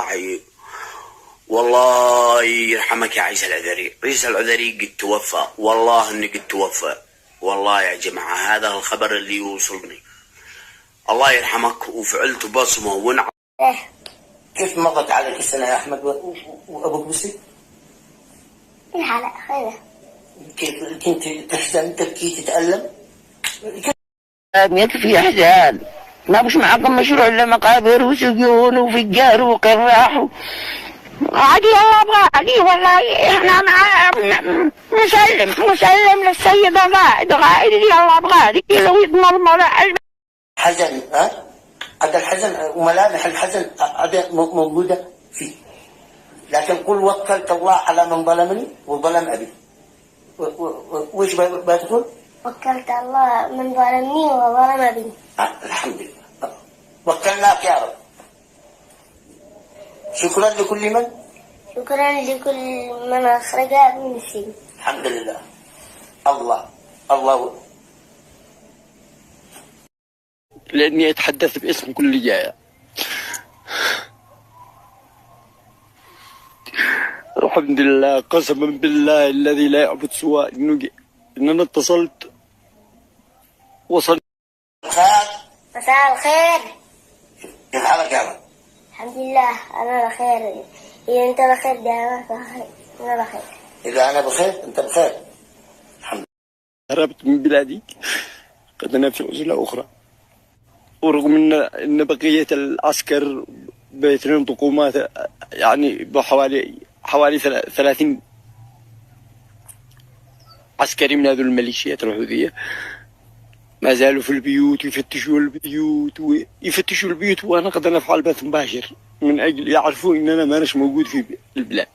حي. والله يرحمك يا عيسى العذري. عيسى العذري قد توفى، والله انه قد توفى. والله يا جماعة هذا الخبر اللي يوصلني. الله يرحمك وفعلت بصمه ونعم. كيف مضت عليك السنة يا أحمد وأبوك بسي؟ الحلقة خير. كيف كنت تحزن تبكي تتألم؟ يكفي أحزان، ما بش معكم مشروع إلا مقابر وسجون وفجار وقراح عادي. الله أبغى عادي والله. إحنا مع مسلم للسيد القائد اللي الله أبغى لو يتمرمر حزن هذا الحزن وملامح الحزن هذا موجودة فيه، لكن قل وكلت الله على من ظلمني وظلم أبي. وإيش بتقول؟ وكلت الله من ظلمني وظلم أبي. الحمد لله، وكلناك يا رب. شكرا لكل من؟ شكرا لكل من أخرج من السجن. الحمد لله. الله لأني أتحدث باسم كل جاية. الحمد لله، قسما بالله الذي لا يعبد سواه إن أنا اتصلت وصلت. مساء الخير. كيف حالك يا رب؟ الحمد لله أنا بخير. إذا أنت بخير دائما بخير. أنا بخير. إذا أنا بخير أنت بخير. الحمد لله. هربت من بلادي، قد أنا في عزلة أخرى، ورغم أن بقية العسكر بيترون طقومات يعني بحوالي 30 عسكري من هذه الميليشيات الحوثية ما زالوا في البيوت يفتشوا البيوت وأنا قد نفعل بث مباشر من أجل يعرفوا أننا ما نش موجود في البلاد.